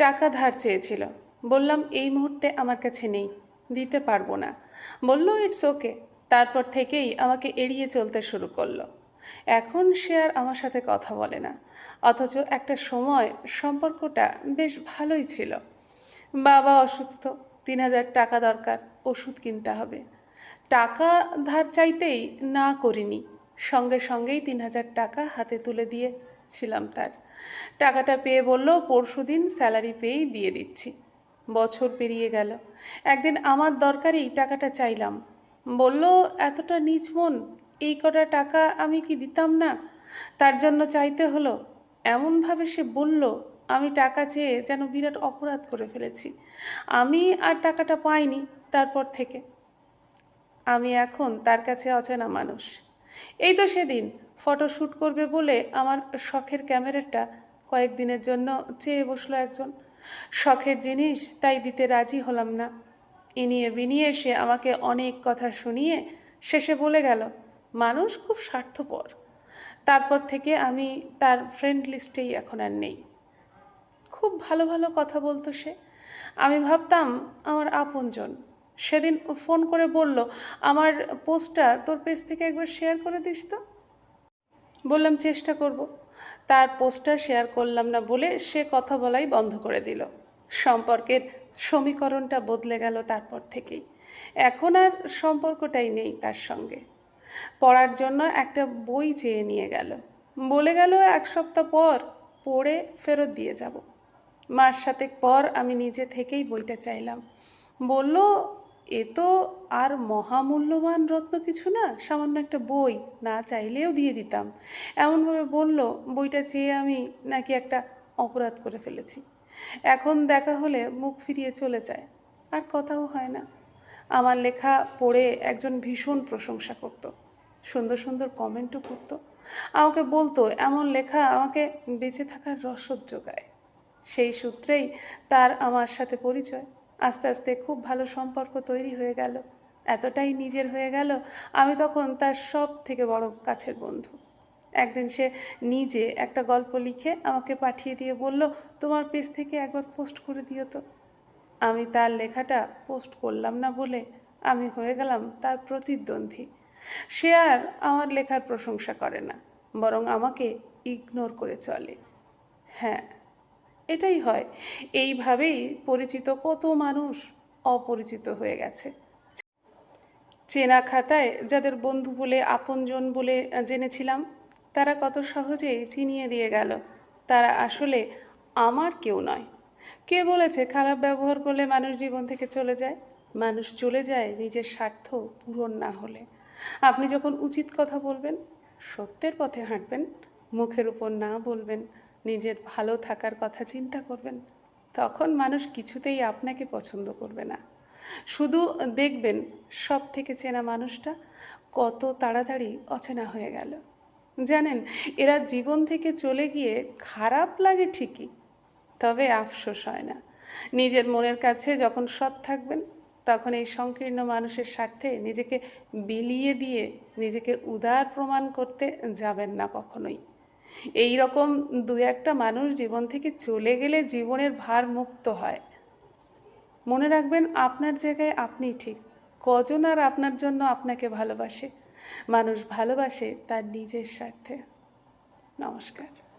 টাকা ধার চেয়েছিল। বললাম এই মুহূর্তে আমার কাছে নেই, দিতে পারবো না। বলল ইটস ওকে। তারপর থেকেই আমাকে এড়িয়ে চলতে শুরু করলো। এখন সে আর আমার সাথে কথা বলে না, অথচ একটা সময় সম্পর্কটা বেশ ভালোই ছিল। বাবা অসুস্থ, ৩,০০০ টাকা দরকার, ওষুধ কিনতে হবে। টাকা ধার চাইতেই না করিনি, সঙ্গে সঙ্গেই ৩,০০০ টাকা হাতে তুলে দিয়েছিলাম তার। টাকাটা পেয়ে বলল পরশুদিন স্যালারি পেয়েই দিয়ে দিচ্ছি। বছর পেরিয়ে গেল। একদিন আমার দরকারেই টাকাটা চাইলাম। বলল এতটা নীচ মন, এই কটা টাকা আমি কি দিতাম না? তার জন্য চাইতে হলো? এমনভাবে সে বলল, আমি টাকা চেয়ে যেন বিরাট অপরাধ করে ফেলেছি। আমি আর টাকাটা পাইনি তারপর থেকে। আমি এখন তার কাছে অচেনা মানুষ। এই তো সেদিন ফটোশ্যুট করবে বলে আমার শখের ক্যামেরাটা কয়েকদিনের জন্য চেয়ে বসলো একজন। শখের জিনিস তাই দিতে রাজি হলাম না। ইনিয়ে বিনিয়ে সে আমাকে অনেক কথা শুনিয়ে শেষে বলে গেল, মানুষ খুব স্বার্থপর। তারপর থেকে আমি তার ফ্রেন্ড লিস্টেই এখন আর নেই। খুব ভালো ভালো কথা বলতো সে, আমি ভাবতাম আমার আপনজন। সেদিন ফোন করে বলল, আমার পোস্টটা তোর পেজ থেকে একবার শেয়ার করে দিস তো। বললাম চেষ্টা করব। তার পোস্টটা শেয়ার করলাম না বলে সে কথা বলাই বন্ধ করে দিল। সম্পর্কের সমীকরণটা বদলে গেল তারপর থেকেই। এখন আর সম্পর্কটাই নেই তার সঙ্গে। পড়ার জন্য একটা বই চেয়ে নিয়ে গেল, বলে গেল ১ সপ্তাহ পর পড়ে ফেরত দিয়ে যাব। মাস সাতেক পর আমি নিজে থেকেই বইটা চাইলাম। বলল এ তো আর মহামূল্যবান রত্ন কিছু না, সামান্য একটা বই, না চাইলেও দিয়ে দিতাম। এমনভাবে বলল বইটা চেয়ে আমি নাকি একটা অপরাধ করে ফেলেছি। এখন দেখা হলে মুখ ফিরিয়ে চলে যায়, আর কথাও হয় না। আমার লেখা পড়ে একজন ভীষণ প্রশংসা করত, সুন্দর সুন্দর কমেন্টও করত। আমাকে বলতো এমন লেখা আমাকে বেঁচে থাকার রসদ যোগায়। সেই সূত্রেই তার আমার সাথে পরিচয়। আস্তে আস্তে খুব ভালো সম্পর্ক তৈরি হয়ে গেল। এতটাই নিজের হয়ে গেল, আমি তখন তার সব থেকে বড় কাছের বন্ধু। একদিন সে নিজে একটা গল্প লিখে আমাকে পাঠিয়ে দিয়ে বলল, তোমার পেজ থেকে একবার পোস্ট করে দিও তো। আমি তার লেখাটা পোস্ট করলাম না বলে আমি হয়ে গেলাম তার প্রতিদ্বন্দ্বী। সে আর আমার লেখার প্রশংসা করে না, বরং আমাকে ইগনোর করে চলে। হ্যাঁ, এটাই হয়। এইভাবেই পরিচিত কত মানুষ অপরিচিত হয়ে গেছে। চেনা খাতায় যাদের বন্ধু বলে আপনজন বলে জেনেছিলাম, তারা কত সহজে চিনিয়ে দিয়ে গেল তারা আসলে আমার কেউ নয়। কে বলেছে খারাপ ব্যবহার করলে মানুষ জীবন থেকে চলে যায়? মানুষ চলে যায় নিজের স্বার্থ পূরণ না হলে। আপনি যখন উচিত কথা বলবেন, সত্যের পথে হাঁটবেন, মুখের উপর না বলবেন, নিজের ভালো থাকার কথা চিন্তা করবেন, তখন মানুষ কিছুতেই আপনাকে পছন্দ করবে না। শুধু দেখবেন সব থেকে চেনা মানুষটা কত তাড়াতাড়ি অচেনা হয়ে গেল। জানেন, এরা জীবন থেকে চলে গিয়ে খারাপ লাগে ঠিকই, তবে আফসোস হয় না। নিজের মনের কাছে যখন সৎ থাকবেন, তখন এই সংকীর্ণ মানুষের স্বার্থে নিজেকে বিলিয়ে দিয়ে নিজেকে উদার প্রমাণ করতে যাবেন না কখনোই। এই রকম দু একটা মানুষ জীবন থেকে চলে গেলে জীবনের ভার মুক্ত হয়। মনে রাখবেন আপনার জায়গায় আপনিই ঠিক। কজন আর আপনার জন্য আপনাকে ভালোবাসে? মানুষ ভালোবাসে তার নিজের স্বার্থে। নমস্কার।